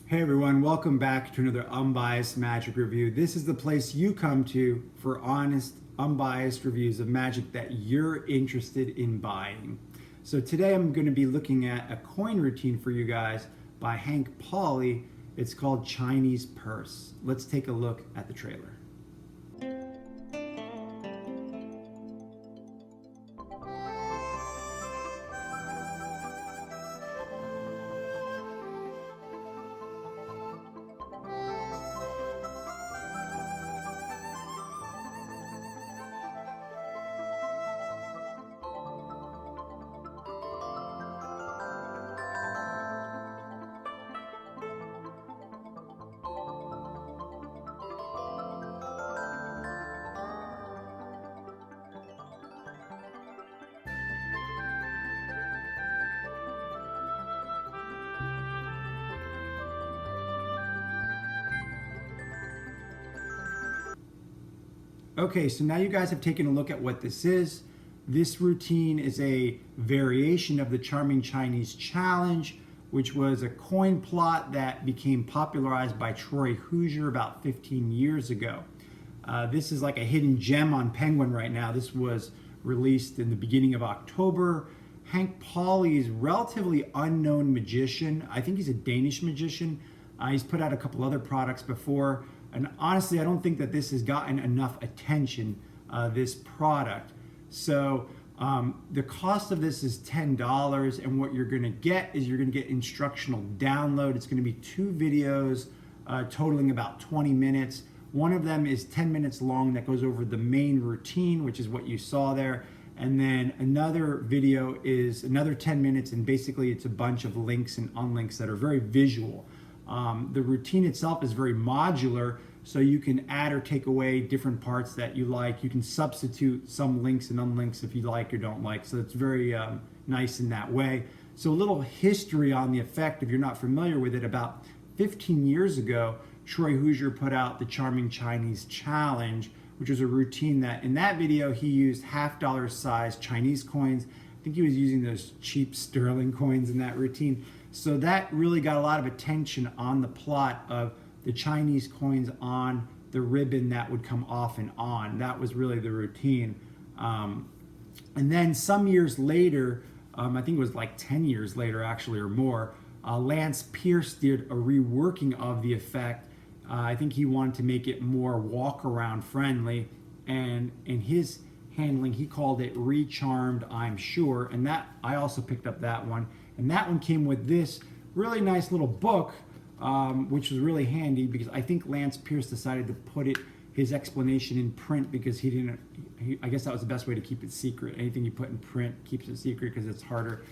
Hey everyone, welcome back to another Unbiased Magic Review. This is the place you come to for honest, unbiased reviews of magic that you're interested in buying. So today I'm going to be looking at a coin routine for you guys by Henk Pauli. It's called Chinese Purse. Let's take a look at the trailer. Okay, so now you guys have taken a look at what this is. This routine is a variation of the Charming Chinese Challenge, which was a coin plot that became popularized by Troy Hoosier about 15 years ago. This is like a hidden gem on Penguin right now. This was released in the beginning of October. Henk Pauli is a relatively unknown magician. I think he's a Danish magician. He's put out a couple other products before. And honestly, I don't think that this has gotten enough attention, this product. So the cost of this is $10, and what you're gonna get is you're gonna get instructional download. It's gonna be 2 videos totaling about 20 minutes. One of them is 10 minutes long that goes over the main routine, which is what you saw there. And then another video is another 10 minutes, and basically it's a bunch of links and unlinks that are very visual. The routine itself is very modular, so you can add or take away different parts that you like. You can substitute some links and unlinks if you like or don't like, so it's very nice in that way. So a little history on the effect, if you're not familiar with it. About 15 years ago, Troy Hoosier put out the Charming Chinese Challenge, which was a routine that in that video he used $half size Chinese coins. I think he was using those cheap sterling coins in that routine. So that really got a lot of attention on the plot of the Chinese coins on the ribbon that would come off and on. That was really the routine. And then some years later, I think it was like 10 years later actually or more, Lance Pierce did a reworking of the effect. I think he wanted to make it more walk around friendly, and in his handling he called it Recharmed, I'm sure, and that I also picked up that one. And that one came with this really nice little book, which was really handy because I think Lance Pierce decided to put his explanation in print because I guess that was the best way to keep it secret. Anything you put in print keeps it secret because it's harder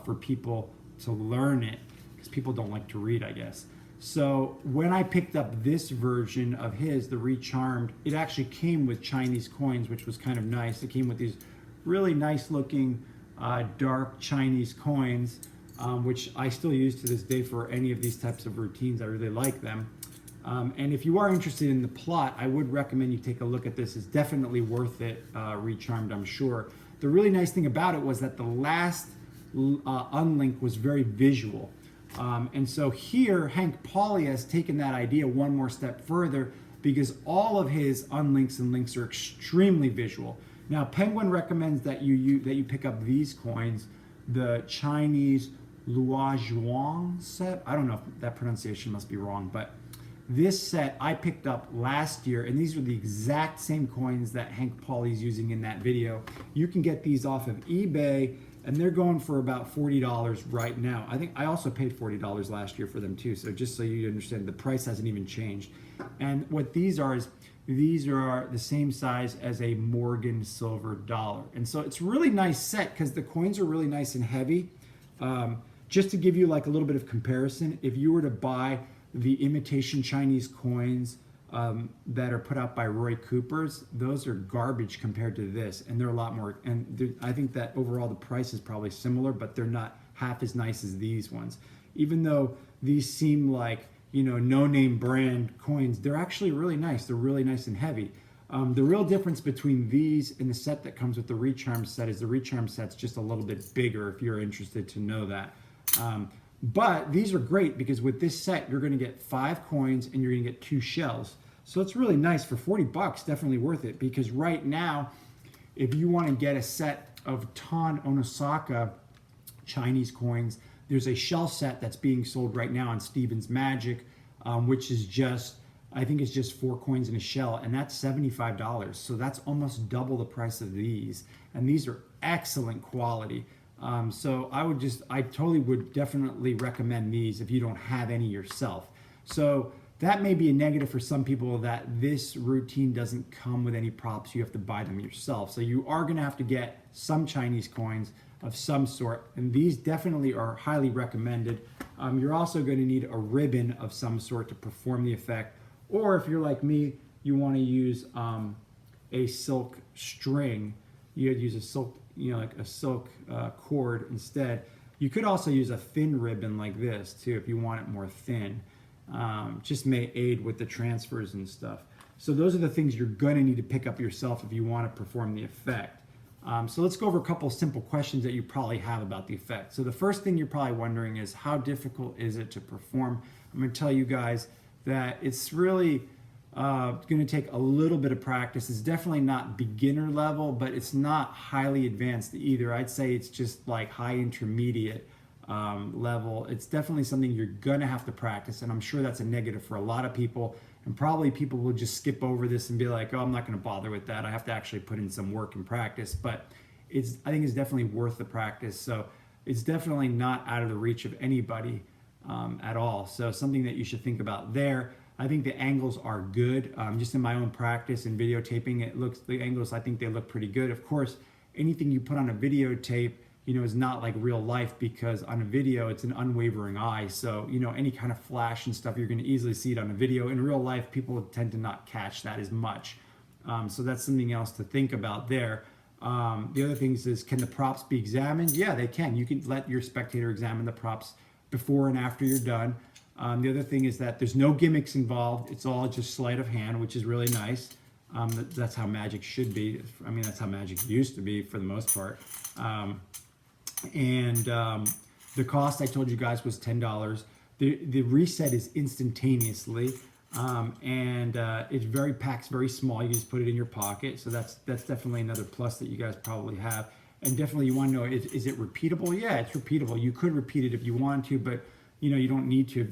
for people to learn it, because people don't like to read, I guess. So when I picked up this version of his, the Recharmed, it actually came with Chinese coins, which was kind of nice. It came with these really nice looking dark Chinese coins, which I still use to this day for any of these types of routines. I really like them. And if you are interested in the plot, I would recommend you take a look at this. It's definitely worth it, Recharmed, I'm sure. The really nice thing about it was that the last unlink was very visual. And so here, Henk Pauli has taken that idea one more step further because all of his unlinks and links are extremely visual. Now, Penguin recommends that you pick up these coins, the Chinese Luozhuang set. I don't know if that pronunciation must be wrong, but this set I picked up last year, and these are the exact same coins that Henk Pauli is using in that video. You can get these off of eBay, and they're going for about $40 right now. I think I also paid $40 last year for them too, so just so you understand, the price hasn't even changed. And what these are is, these are the same size as a Morgan silver dollar. And so it's a really nice set because the coins are really nice and heavy. Just to give you like a little bit of comparison, if you were to buy the imitation Chinese coins that are put out by Roy Cooper's, those are garbage compared to this, and they're a lot more, and I think that overall the price is probably similar, but they're not half as nice as these ones. Even though these seem like, you know, no-name brand coins, they're actually really nice. They're really nice and heavy. The real difference between these and the set that comes with the Recharm set is the Recharm set's just a little bit bigger, if you're interested to know that. But these are great because with this set, you're going to get 5 coins and you're going to get 2 shells. So it's really nice for 40 bucks, definitely worth it, because right now, if you want to get a set of Tan Onosaka Chinese coins, there's a shell set that's being sold right now on Steven's Magic, which is just, I think it's just 4 coins in a shell, and that's $75. So that's almost double the price of these. And these are excellent quality. So I totally would definitely recommend these if you don't have any yourself. So that may be a negative for some people, that this routine doesn't come with any props. You have to buy them yourself. So you are gonna have to get some Chinese coins of some sort, and these definitely are highly recommended. You're also gonna need a ribbon of some sort to perform the effect, or if you're like me, you wanna use a silk string. You'd use a silk, like a silk cord instead. You could also use a thin ribbon like this too if you want it more thin. Just may aid with the transfers and stuff. So those are the things you're gonna need to pick up yourself if you wanna perform the effect. So let's go over a couple of simple questions that you probably have about the effect. So the first thing you're probably wondering is, how difficult is it to perform? I'm gonna tell you guys that it's really going to take a little bit of practice. It's definitely not beginner level, but it's not highly advanced either. I'd say it's just like high intermediate level. It's definitely something you're going to have to practice, and I'm sure that's a negative for a lot of people, and probably people will just skip over this and be like, oh, I'm not going to bother with that. I have to actually put in some work and practice, but I think it's definitely worth the practice. So it's definitely not out of the reach of anybody at all. So something that you should think about there. I think the angles are good. Just in my own practice and videotaping, the angles, I think they look pretty good. Of course, anything you put on a videotape, is not like real life, because on a video, it's an unwavering eye. So, any kind of flash and stuff, you're gonna easily see it on a video. In real life, people tend to not catch that as much. So that's something else to think about there. The other things is, can the props be examined? Yeah, they can. You can let your spectator examine the props before and after you're done. The other thing is that there's no gimmicks involved. It's all just sleight of hand, which is really nice. That's how magic should be. I mean, that's how magic used to be for the most part. The cost I told you guys was $10. The reset is instantaneously, it packs very small. You just put it in your pocket. So that's definitely another plus that you guys probably have. And definitely you want to know, is it repeatable? Yeah, it's repeatable. You could repeat it if you want to, but you don't need to.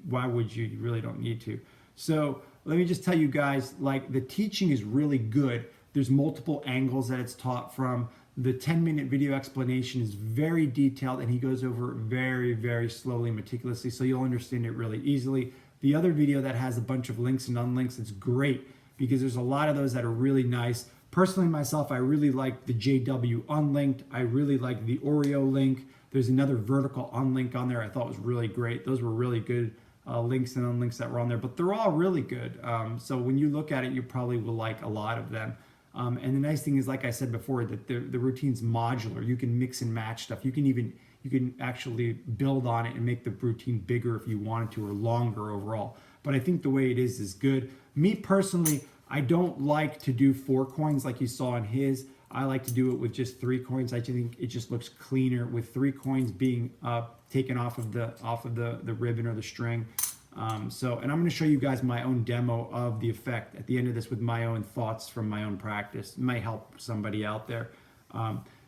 Why would you? You really don't need to. So let me just tell you guys, like, the teaching is really good. There's multiple angles that it's taught from. The 10-minute video explanation is very detailed, and he goes over it very, very slowly, meticulously, so you'll understand it really easily. The other video that has a bunch of links and unlinks, it's great, because there's a lot of those that are really nice. Personally, myself, I really like the JW unlinked. I really like the Oreo link. There's another vertical unlink on there I thought was really great. Those were really good links and unlinks that were on there, but they're all really good. So when you look at it, you probably will like a lot of them. And the nice thing is, like I said before, that the routine's modular. You can mix and match stuff. You can actually build on it and make the routine bigger if you wanted to, or longer overall. But I think the way it is good. Me personally, I don't like to do 4 coins like you saw in his. I like to do it with just 3 coins. I think it just looks cleaner with 3 coins being taken off of the ribbon or the string. And I'm going to show you guys my own demo of the effect at the end of this with my own thoughts from my own practice. It might help somebody out there.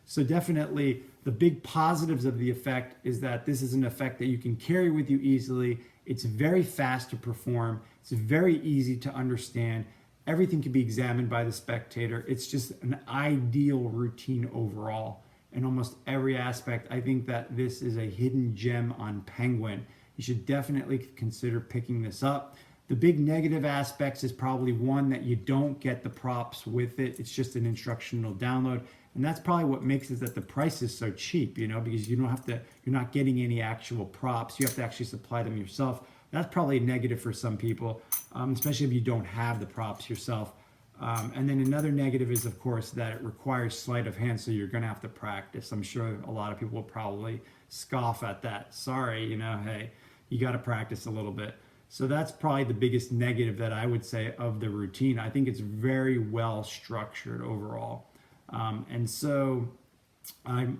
So definitely the big positives of the effect is that this is an effect that you can carry with you easily. It's very fast to perform. It's very easy to understand. Everything can be examined by the spectator. It's just an ideal routine overall. In almost every aspect, I think that this is a hidden gem on Penguin. You should definitely consider picking this up. The big negative aspects is probably one, that you don't get the props with it. It's just an instructional download. And that's probably what makes it that the price is so cheap, because you're not getting any actual props. You have to actually supply them yourself. That's probably a negative for some people, especially if you don't have the props yourself. And then another negative is, of course, that it requires sleight of hand, so you're going to have to practice. I'm sure a lot of people will probably scoff at that. Sorry, hey, you got to practice a little bit. So that's probably the biggest negative that I would say of the routine. I think it's very well structured overall. And so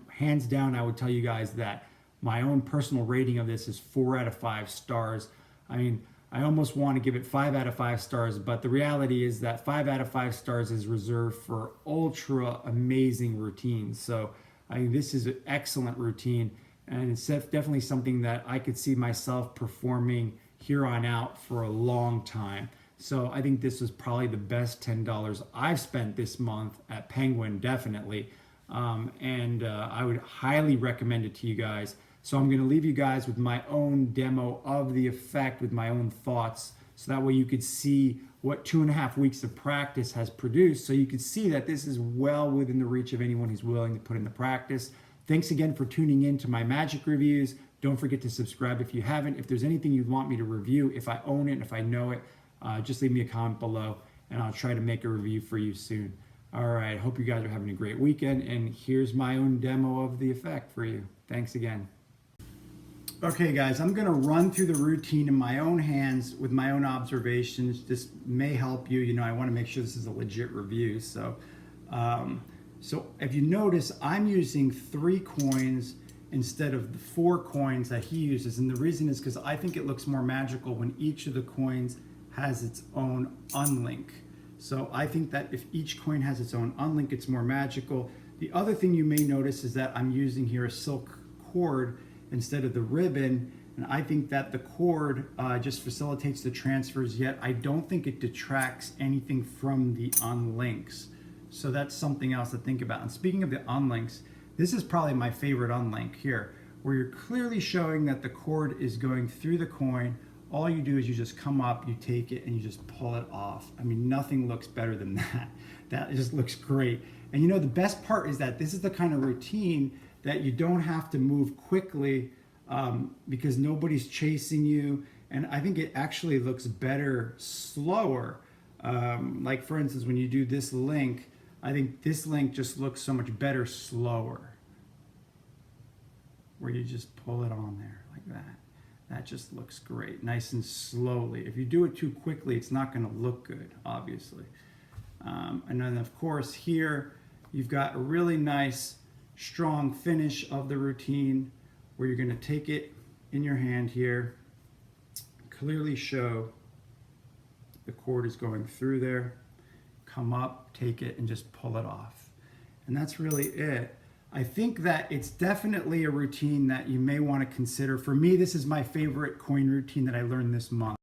hands down, I would tell you guys that my own personal rating of this is 4 out of 5 stars. I mean, I almost want to give it 5 out of 5 stars, but the reality is that 5 out of 5 stars is reserved for ultra amazing routines. So I mean, this is an excellent routine, and it's definitely something that I could see myself performing here on out for a long time. So I think this was probably the best $10 I've spent this month at Penguin, definitely. I would highly recommend it to you guys. So I'm going to leave you guys with my own demo of the effect with my own thoughts, so that way you could see what 2.5 weeks of practice has produced. So you can see that this is well within the reach of anyone who's willing to put in the practice. Thanks again for tuning in to my magic reviews. Don't forget to subscribe if you haven't. If there's anything you'd want me to review, if I own it, if I know it, just leave me a comment below and I'll try to make a review for you soon. All right, hope you guys are having a great weekend, and here's my own demo of the effect for you. Thanks again. Okay guys, I'm gonna run through the routine in my own hands with my own observations. This may help you. You know, I wanna make sure this is a legit review. So if you notice, I'm using 3 coins instead of the 4 coins that he uses. And the reason is because I think it looks more magical when each of the coins has its own unlink. So I think that if each coin has its own unlink, it's more magical. The other thing you may notice is that I'm using here a silk cord instead of the ribbon. And I think that the cord just facilitates the transfers, yet I don't think it detracts anything from the unlinks. So that's something else to think about. And speaking of the unlinks, this is probably my favorite unlink here, where you're clearly showing that the cord is going through the coin. All you do is you just come up, you take it, and you just pull it off. I mean, nothing looks better than that. That just looks great. And you know, the best part is that this is the kind of routine that you don't have to move quickly because nobody's chasing you. And I think it actually looks better slower. Like for instance, when you do this link, I think this link just looks so much better slower, where you just pull it on there like that. That just looks great, nice and slowly. If you do it too quickly, it's not gonna look good, obviously. And then of course here, you've got a really nice, strong finish of the routine where you're gonna take it in your hand here, clearly show the cord is going through there, come up, take it, and just pull it off. And that's really it. I think that it's definitely a routine that you may want to consider. For me, this is my favorite coin routine that I learned this month.